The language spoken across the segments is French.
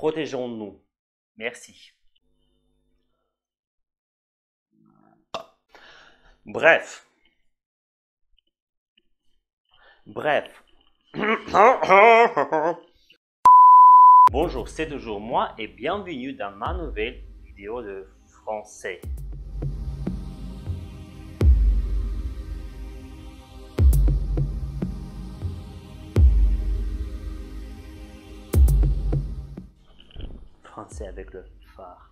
Protégeons-nous. Merci. Bref. Bonjour, c'est toujours moi et bienvenue dans ma nouvelle vidéo de français. Français avec le phare.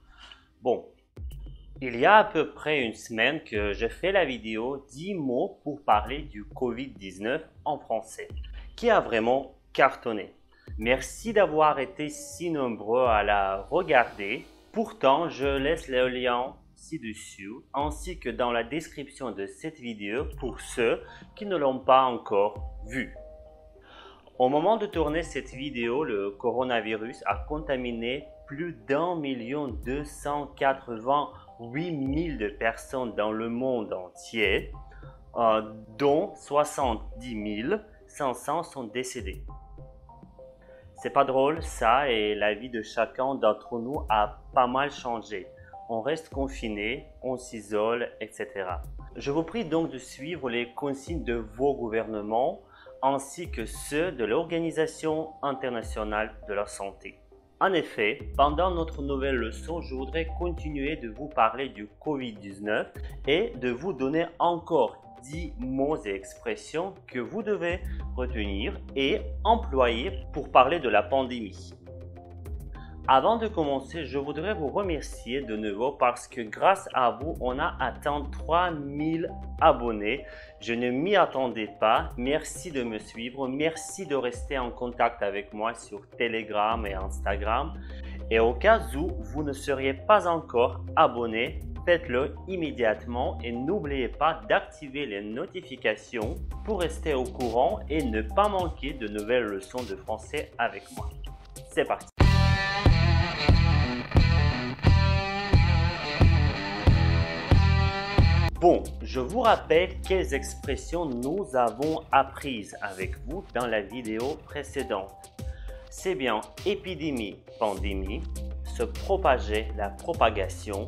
Bon, il y a à peu près une semaine que je fais la vidéo 10 mots pour parler du Covid-19 en français, qui a vraiment cartonné. Merci d'avoir été si nombreux à la regarder. Pourtant, je laisse le lien ci-dessus, ainsi que dans la description de cette vidéo pour ceux qui ne l'ont pas encore vue. Au moment de tourner cette vidéo, le coronavirus a contaminé plus d'1 288 000 de personnes dans le monde entier, dont 70 500 sont décédés. C'est pas drôle ça, et la vie de chacun d'entre nous a pas mal changé. On reste confiné, on s'isole, etc. Je vous prie donc de suivre les consignes de vos gouvernements ainsi que ceux de l'Organisation internationale de la santé. En effet, pendant notre nouvelle leçon, je voudrais continuer de vous parler du Covid-19 et de vous donner encore 10 mots et expressions que vous devez retenir et employer pour parler de la pandémie. Avant de commencer, je voudrais vous remercier de nouveau parce que grâce à vous, on a atteint 3000 abonnés. Je ne m'y attendais pas. Merci de me suivre. Merci de rester en contact avec moi sur Telegram et Instagram. Et au cas où vous ne seriez pas encore abonné, faites-le immédiatement et n'oubliez pas d'activer les notifications pour rester au courant et ne pas manquer de nouvelles leçons de français avec moi. C'est parti! Bon, je vous rappelle quelles expressions nous avons apprises avec vous dans la vidéo précédente. C'est bien épidémie, pandémie, se propager, la propagation,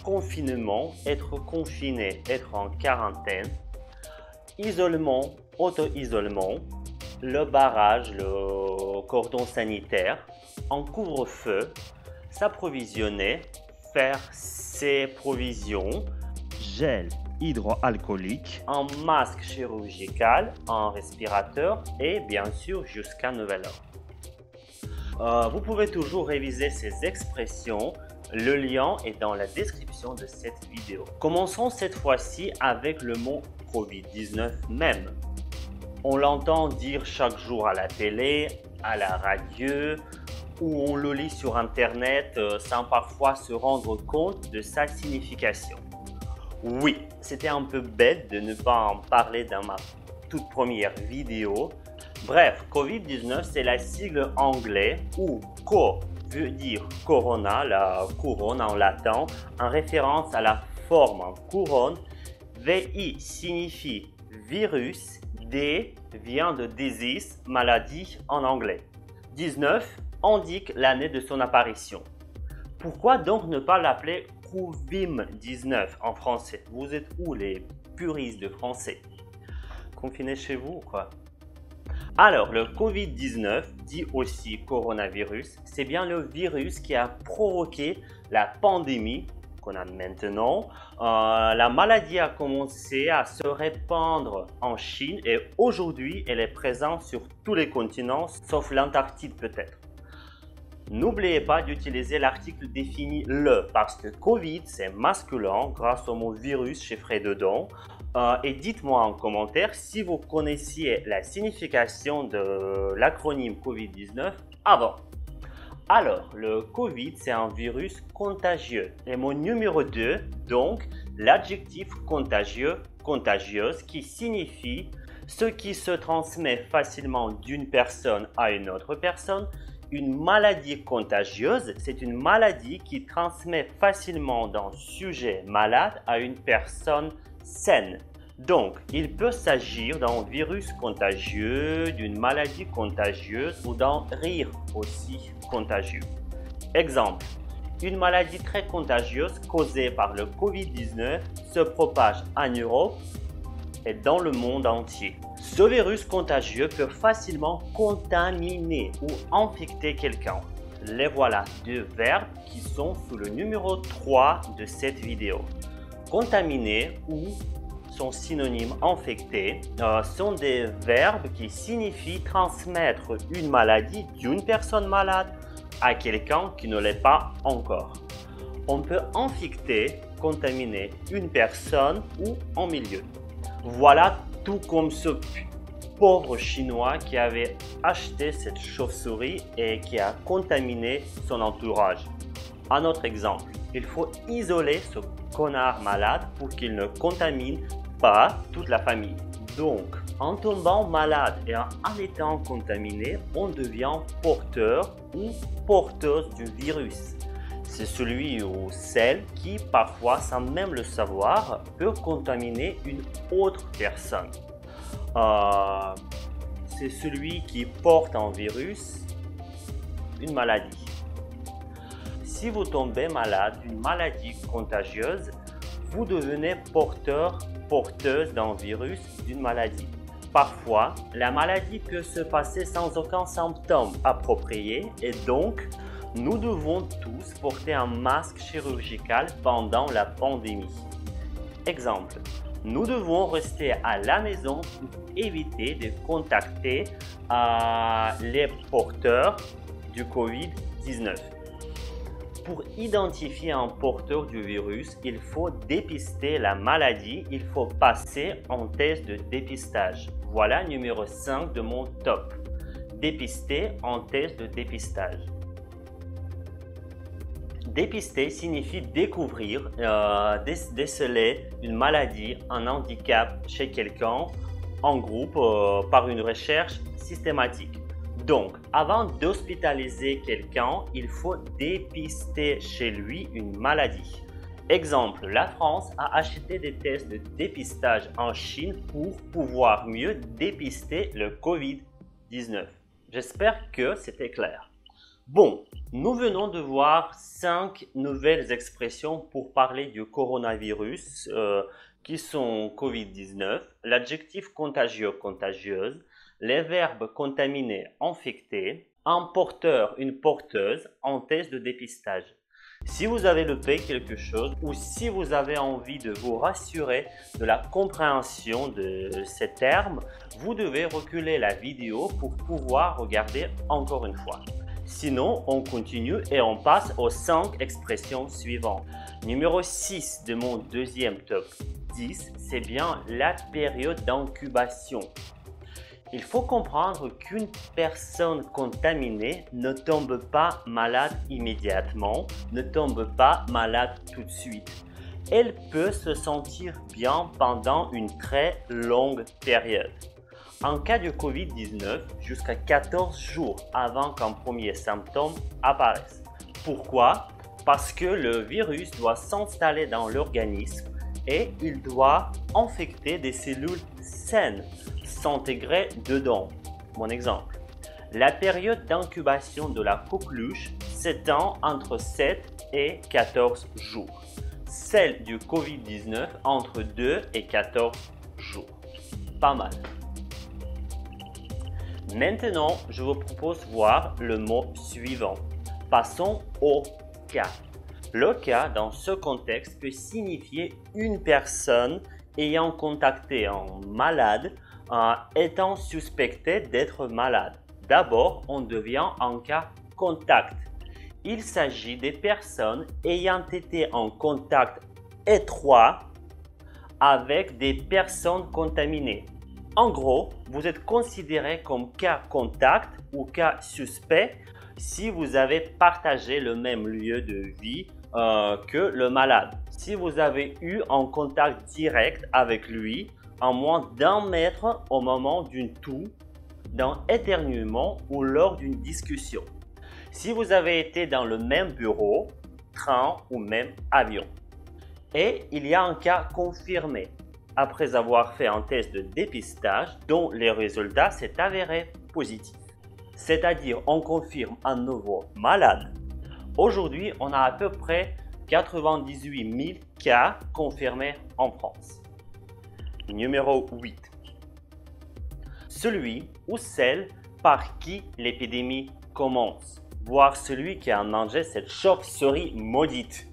confinement, être confiné, être en quarantaine, isolement, auto-isolement, le barrage, le cordon sanitaire, en couvre-feu, s'approvisionner, faire ses provisions, gel hydroalcoolique, un masque chirurgical, un respirateur et bien sûr jusqu'à nouvel ordre. Vous pouvez toujours réviser ces expressions. Le lien est dans la description de cette vidéo. Commençons cette fois-ci avec le mot Covid-19 même. On l'entend dire chaque jour à la télé, à la radio, ou on le lit sur Internet sans parfois se rendre compte de sa signification. Oui, c'était un peu bête de ne pas en parler dans ma toute première vidéo. Bref, Covid-19, c'est la sigle anglaise où CO veut dire corona, la couronne en latin, en référence à la forme en couronne. VI signifie virus, D vient de disease, maladie en anglais. 19 indique l'année de son apparition. Pourquoi donc ne pas l'appeler Covid-19 en français? Vous êtes où les puristes de français? Confinés chez vous ou quoi? Alors, le Covid-19, dit aussi coronavirus, c'est bien le virus qui a provoqué la pandémie qu'on a maintenant. La maladie a commencé à se répandre en Chine et aujourd'hui, elle est présente sur tous les continents, sauf l'Antarctique peut-être. N'oubliez pas d'utiliser l'article défini le parce que Covid c'est masculin grâce au mot virus chiffré dedans. Et dites-moi en commentaire si vous connaissiez la signification de l'acronyme Covid-19 avant. Alors, le Covid c'est un virus contagieux. Et mon numéro 2, donc l'adjectif contagieux, contagieuse qui signifie ce qui se transmet facilement d'une personne à une autre personne. Une maladie contagieuse, c'est une maladie qui transmet facilement d'un sujet malade à une personne saine. Donc, il peut s'agir d'un virus contagieux, d'une maladie contagieuse ou d'un rire aussi contagieux. Exemple, une maladie très contagieuse causée par le Covid-19 se propage en Europe et dans le monde entier. Ce virus contagieux peut facilement contaminer ou infecter quelqu'un. Les voilà deux verbes qui sont sous le numéro 3 de cette vidéo. Contaminer ou son synonyme infecté sont des verbes qui signifient transmettre une maladie d'une personne malade à quelqu'un qui ne l'est pas encore. On peut infecter, contaminer une personne ou un milieu. Voilà tout comme ce pauvre Chinois qui avait acheté cette chauve-souris et qui a contaminé son entourage. Un autre exemple, il faut isoler ce connard malade pour qu'il ne contamine pas toute la famille. Donc, en tombant malade et en étant contaminé, on devient porteur ou porteuse du virus. C'est celui ou celle qui, parfois sans même le savoir, peut contaminer une autre personne. C'est celui qui porte un virus, une maladie. Si vous tombez malade d'une maladie contagieuse, vous devenez porteuse d'un virus, d'une maladie. Parfois, la maladie peut se passer sans aucun symptôme approprié et donc, nous devons tous porter un masque chirurgical pendant la pandémie. Exemple, nous devons rester à la maison pour éviter de contacter les porteurs du Covid-19. Pour identifier un porteur du virus, il faut dépister la maladie, il faut passer un test de dépistage. Voilà numéro 5 de mon top. Dépister un test de dépistage. Dépister signifie découvrir, déceler une maladie, un handicap chez quelqu'un en groupe par une recherche systématique. Donc, avant d'hospitaliser quelqu'un, il faut dépister chez lui une maladie. Exemple, la France a acheté des tests de dépistage en Chine pour pouvoir mieux dépister le Covid-19. J'espère que c'était clair. Bon, nous venons de voir 5 nouvelles expressions pour parler du coronavirus qui sont Covid-19, l'adjectif contagieux, contagieuse, les verbes contaminer, infecter, un porteur, une porteuse, en test de dépistage. Si vous avez loupé quelque chose ou si vous avez envie de vous rassurer de la compréhension de ces termes, vous devez reculer la vidéo pour pouvoir regarder encore une fois. Sinon, on continue et on passe aux 5 expressions suivantes. Numéro 6 de mon deuxième top 10, c'est bien la période d'incubation. Il faut comprendre qu'une personne contaminée ne tombe pas malade immédiatement, ne tombe pas malade tout de suite. Elle peut se sentir bien pendant une très longue période. En cas de Covid-19, jusqu'à 14 jours avant qu'un premier symptôme apparaisse. Pourquoi? Parce que le virus doit s'installer dans l'organisme et il doit infecter des cellules saines, s'intégrer dedans. Mon exemple. La période d'incubation de la coqueluche s'étend entre 7 et 14 jours. Celle du Covid-19 entre 2 et 14 jours. Pas mal. Maintenant, je vous propose de voir le mot suivant. Passons au cas. Le cas, dans ce contexte, peut signifier une personne ayant contacté un malade étant suspecté d'être malade. D'abord, on devient un cas contact. Il s'agit des personnes ayant été en contact étroit avec des personnes contaminées. En gros, vous êtes considéré comme cas contact ou cas suspect si vous avez partagé le même lieu de vie que le malade. Si vous avez eu un contact direct avec lui à moins d'1 mètre au moment d'une toux, d'un éternuement ou lors d'une discussion. Si vous avez été dans le même bureau, train ou même avion. Et il y a un cas confirmé, après avoir fait un test de dépistage dont les résultats s'est avéré positif. C'est-à-dire on confirme un nouveau malade Aujourd'hui, on a à peu près 98 000 cas confirmés en France. Numéro 8. Celui ou celle par qui l'épidémie commence, voire celui qui a mangé cette chauve-souris maudite.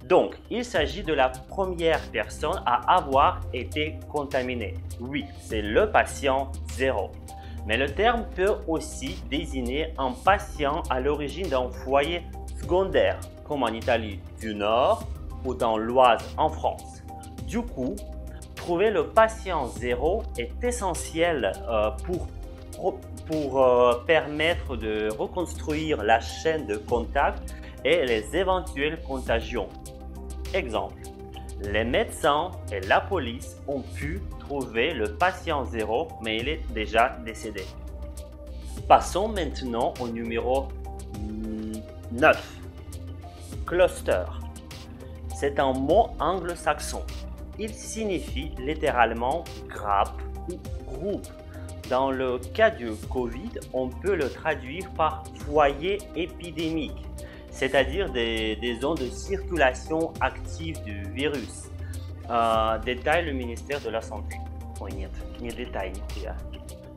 Donc, il s'agit de la première personne à avoir été contaminée. Oui, c'est le patient 0. Mais le terme peut aussi désigner un patient à l'origine d'un foyer secondaire, comme en Italie du Nord ou dans l'Oise en France. Du coup, trouver le patient 0 est essentiel pour permettre de reconstruire la chaîne de contact et les éventuelles contagions. Exemple, les médecins et la police ont pu trouver le patient 0, mais il est déjà décédé. Passons maintenant au numéro 9. Cluster. C'est un mot anglo-saxon. Il signifie littéralement grappe ou groupe. Dans le cas du Covid, on peut le traduire par foyer épidémique, c'est-à-dire des zones de circulation active du virus. Détaille le ministère de la Santé.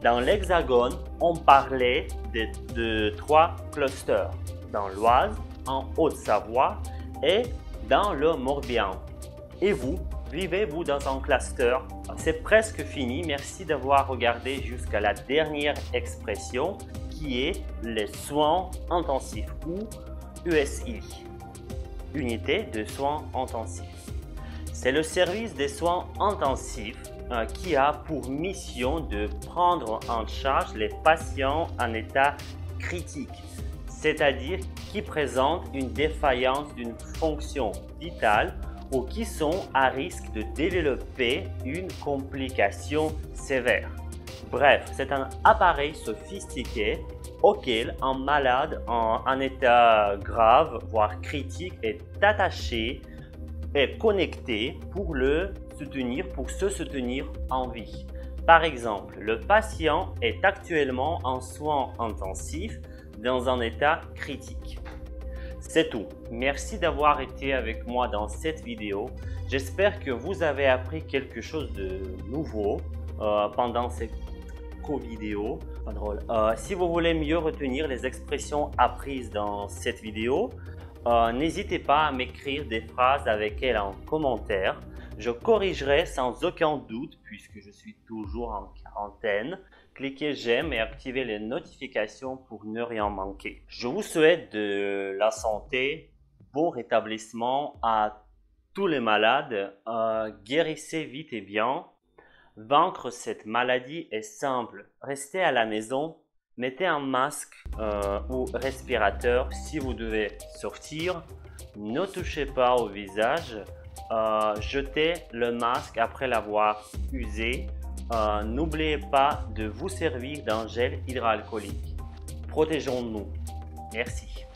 Dans l'Hexagone, on parlait de 3 clusters, dans l'Oise, en Haute-Savoie et dans le Morbihan. Et vous, vivez-vous dans un cluster? C'est presque fini, merci d'avoir regardé jusqu'à la dernière expression qui est les soins intensifs ou USI, unité de soins intensifs. C'est le service des soins intensifs qui a pour mission de prendre en charge les patients en état critique, c'est-à-dire qui présentent une défaillance d'une fonction vitale ou qui sont à risque de développer une complication sévère. Bref, c'est un appareil sophistiqué auquel un malade en état grave, voire critique, est attaché et connecté pour se soutenir en vie. Par exemple, le patient est actuellement en soins intensifs dans un état critique. C'est tout. Merci d'avoir été avec moi dans cette vidéo. J'espère que vous avez appris quelque chose de nouveau pendant cette vidéo. Pas drôle. Si vous voulez mieux retenir les expressions apprises dans cette vidéo, n'hésitez pas à m'écrire des phrases avec elles en commentaire. Je corrigerai sans aucun doute puisque je suis toujours en quarantaine. Cliquez j'aime et activez les notifications pour ne rien manquer. Je vous souhaite de la santé, bon rétablissement à tous les malades. Guérissez vite et bien. Vaincre cette maladie est simple. Restez à la maison, mettez un masque ou respirateur si vous devez sortir. Ne touchez pas au visage. Jetez le masque après l'avoir usé. N'oubliez pas de vous servir d'un gel hydroalcoolique. Protégeons-nous. Merci.